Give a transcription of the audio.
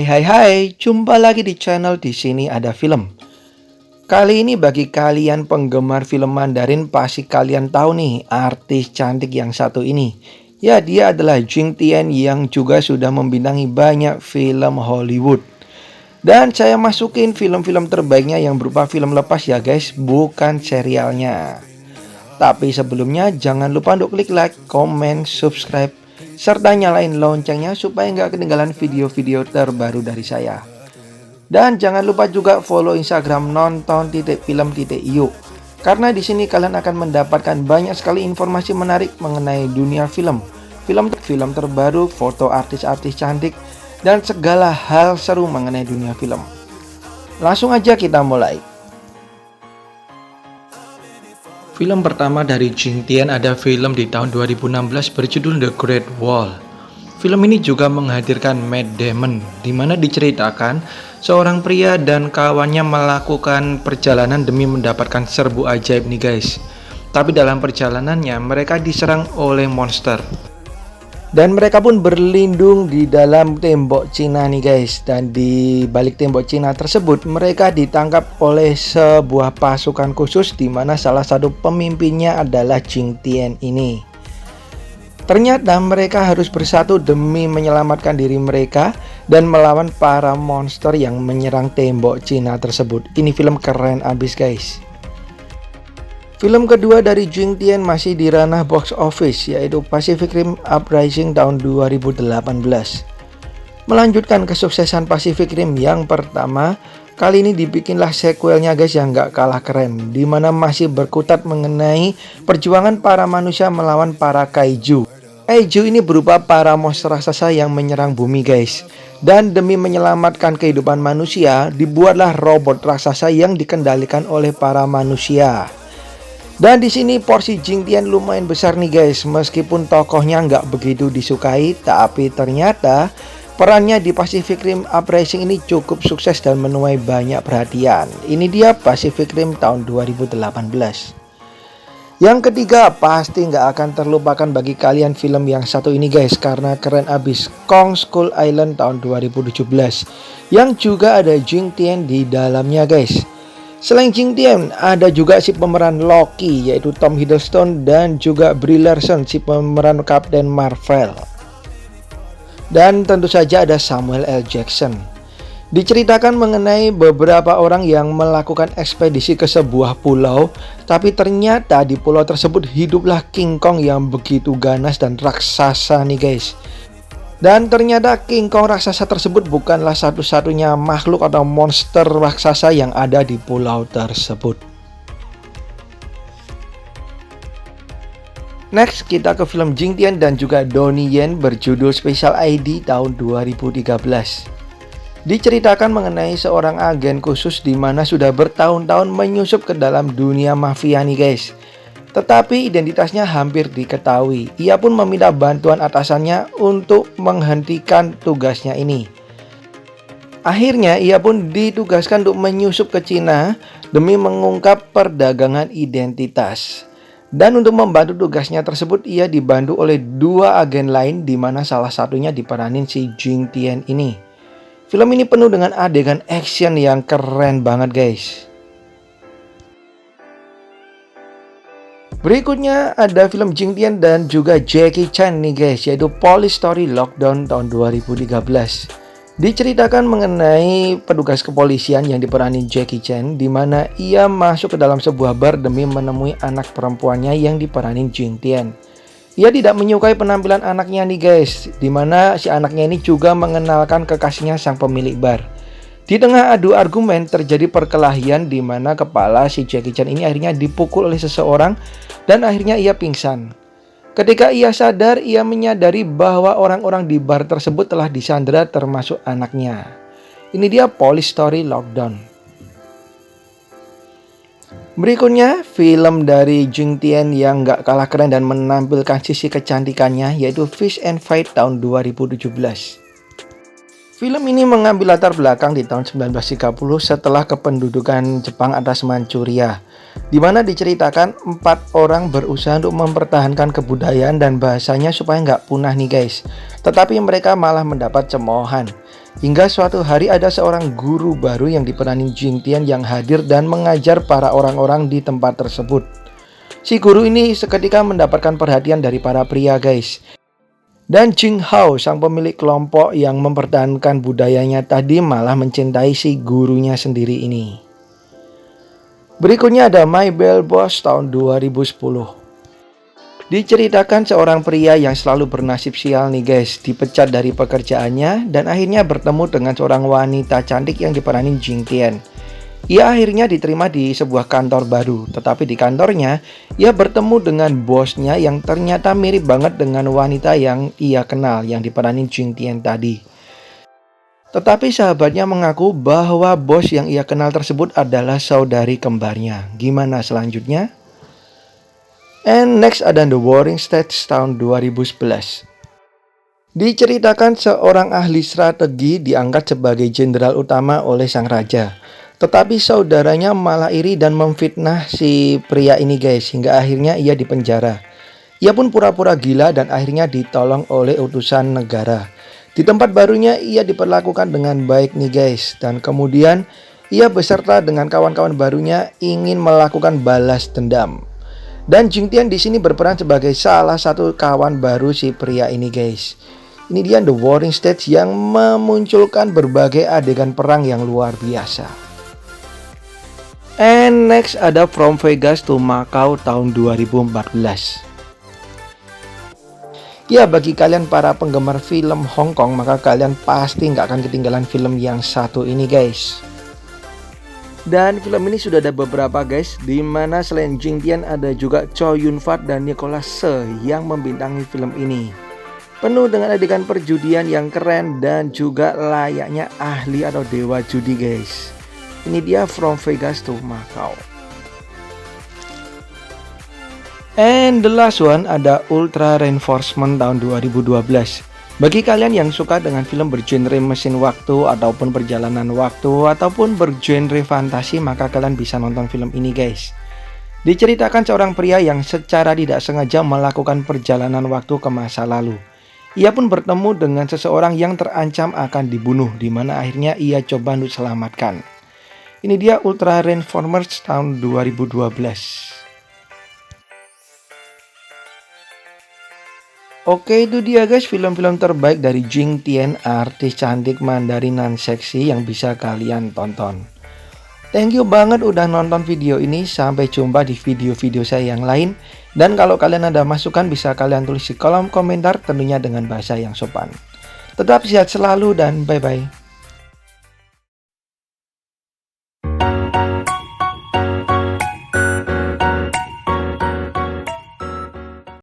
Hai, jumpa lagi di channel Di Sini Ada Film. Kali ini bagi kalian penggemar film Mandarin pasti kalian tahu nih artis cantik yang satu ini. Ya, dia adalah Jing Tian yang juga sudah membintangi banyak film Hollywood. Dan saya masukin film-film terbaiknya yang berupa film lepas ya guys, bukan serialnya. Tapi sebelumnya jangan lupa untuk klik like, comment, subscribe, serta nyalain loncengnya supaya nggak ketinggalan video-video terbaru dari saya. Dan jangan lupa juga follow Instagram nonton.film.io karena di sini kalian akan mendapatkan banyak sekali informasi menarik mengenai dunia film terbaru, foto artis-artis cantik, dan segala hal seru mengenai dunia film. Langsung aja kita mulai. Film pertama dari Jing Tian ada film di tahun 2016 berjudul The Great Wall. Film ini juga menghadirkan Matt Damon, di mana diceritakan seorang pria dan kawannya melakukan perjalanan demi mendapatkan serbu ajaib nih guys. Tapi dalam perjalanannya mereka diserang oleh monster. Dan mereka pun berlindung di dalam tembok Cina nih guys. Dan di balik tembok Cina tersebut mereka ditangkap oleh sebuah pasukan khusus di mana salah satu pemimpinnya adalah Jing Tian ini. Ternyata mereka harus bersatu demi menyelamatkan diri mereka dan melawan para monster yang menyerang tembok Cina tersebut. Ini film keren abis guys. Film kedua dari Jing Tian masih di ranah box office, yaitu Pacific Rim Uprising tahun 2018. Melanjutkan kesuksesan Pacific Rim yang pertama, kali ini dibikinlah sequelnya guys yang gak kalah keren, dimana masih berkutat mengenai perjuangan para manusia melawan para kaiju. Kaiju ini berupa para monster raksasa yang menyerang bumi guys. Dan demi menyelamatkan kehidupan manusia, dibuatlah robot raksasa yang dikendalikan oleh para manusia. Dan di sini porsi Jing Tian lumayan besar nih guys, meskipun tokohnya nggak begitu disukai, tapi ternyata perannya di Pacific Rim Uprising ini cukup sukses dan menuai banyak perhatian. Ini dia Pacific Rim tahun 2018. Yang ketiga pasti nggak akan terlupakan bagi kalian film yang satu ini guys, karena keren abis, Kong Skull Island tahun 2017, yang juga ada Jing Tian di dalamnya guys. Selain Jing Tian, ada juga si pemeran Loki yaitu Tom Hiddleston dan juga Brie Larson si pemeran Captain Marvel. Dan tentu saja ada Samuel L. Jackson. Diceritakan mengenai beberapa orang yang melakukan ekspedisi ke sebuah pulau, tapi ternyata di pulau tersebut hiduplah King Kong yang begitu ganas dan raksasa nih guys. Dan ternyata King Kong raksasa tersebut bukanlah satu-satunya makhluk atau monster raksasa yang ada di pulau tersebut. Next kita ke film Jing Tian dan juga Donnie Yen berjudul Special ID tahun 2013. Diceritakan mengenai seorang agen khusus di mana sudah bertahun-tahun menyusup ke dalam dunia mafia nih guys. Tetapi identitasnya hampir diketahui. Ia pun meminta bantuan atasannya untuk menghentikan tugasnya ini. Akhirnya ia pun ditugaskan untuk menyusup ke Cina demi mengungkap perdagangan identitas. Dan untuk membantu tugasnya tersebut ia dibantu oleh dua agen lain di mana salah satunya diperanin si Jing Tian ini. Film ini penuh dengan adegan action yang keren banget guys. Berikutnya ada film Jing Tian dan juga Jackie Chan nih guys, yaitu Police Story Lockdown tahun 2013. Diceritakan mengenai petugas kepolisian yang diperani Jackie Chan, di mana ia masuk ke dalam sebuah bar demi menemui anak perempuannya yang diperani Jing Tian. Ia tidak menyukai penampilan anaknya nih guys, di mana si anaknya ini juga mengenalkan kekasihnya sang pemilik bar. Di tengah adu argumen terjadi perkelahian di mana kepala si Jackie Chan ini akhirnya dipukul oleh seseorang dan akhirnya ia pingsan. Ketika ia sadar, ia menyadari bahwa orang-orang di bar tersebut telah disandera termasuk anaknya. Ini dia Police Story Lockdown. Berikutnya film dari Jing Tian yang gak kalah keren dan menampilkan sisi kecantikannya yaitu Fish and Fight tahun 2017. Film ini mengambil latar belakang di tahun 1930 setelah kependudukan Jepang atas Manchuria, di mana diceritakan 4 orang berusaha untuk mempertahankan kebudayaan dan bahasanya supaya nggak punah nih guys. Tetapi mereka malah mendapat cemoohan. Hingga suatu hari ada seorang guru baru yang diperanin Jing Tian yang hadir dan mengajar para orang-orang di tempat tersebut. Si guru ini seketika mendapatkan perhatian dari para pria guys. Dan Jing Hao, sang pemilik kelompok yang mempertahankan budayanya tadi, malah mencintai si gurunya sendiri ini. Berikutnya ada My Bell Boss tahun 2010. Diceritakan seorang pria yang selalu bernasib sial nih guys, dipecat dari pekerjaannya dan akhirnya bertemu dengan seorang wanita cantik yang diperanin Jing Tian. Ia akhirnya diterima di sebuah kantor baru, tetapi di kantornya ia bertemu dengan bosnya yang ternyata mirip banget dengan wanita yang ia kenal yang diperanin Jing Tian tadi. Tetapi sahabatnya mengaku bahwa bos yang ia kenal tersebut adalah saudari kembarnya. Gimana selanjutnya? And next ada The Warring States tahun 2011. Diceritakan seorang ahli strategi diangkat sebagai jenderal utama oleh sang raja. Tetapi saudaranya malah iri dan memfitnah si pria ini guys, hingga akhirnya ia dipenjara. Ia pun pura-pura gila dan akhirnya ditolong oleh utusan negara. Di tempat barunya ia diperlakukan dengan baik nih guys, dan kemudian ia beserta dengan kawan-kawan barunya ingin melakukan balas dendam. Dan Jing Tian di sini berperan sebagai salah satu kawan baru si pria ini guys. Ini dia The Warring States yang memunculkan berbagai adegan perang yang luar biasa. And next ada From Vegas to Macau tahun 2014. Ya, bagi kalian para penggemar film Hong Kong, maka kalian pasti nggak akan ketinggalan film yang satu ini guys. Dan film ini sudah ada beberapa guys, dimana selain Jing Tian ada juga Chow Yun Fat dan Nicholas Tse yang membintangi film ini. Penuh dengan adegan perjudian yang keren dan juga layaknya ahli atau dewa judi guys. Ini dia From Vegas to Macau. And the last one ada Ultra Reinforcement tahun 2012. Bagi kalian yang suka dengan film bergenre mesin waktu ataupun perjalanan waktu ataupun bergenre fantasi, maka kalian bisa nonton film ini guys. Diceritakan seorang pria yang secara tidak sengaja melakukan perjalanan waktu ke masa lalu. Ia pun bertemu dengan seseorang yang terancam akan dibunuh, di mana akhirnya ia coba untuk selamatkan. Ini dia Ultra Reinforcement tahun 2012. Oke, itu dia guys film-film terbaik dari Jing Tian, artis cantik Mandarin non seksi yang bisa kalian tonton. Thank you banget udah nonton video ini. Sampai jumpa di video-video saya yang lain. Dan kalau kalian ada masukan bisa kalian tulis di kolom komentar, tentunya dengan bahasa yang sopan. Tetap sehat selalu dan bye-bye.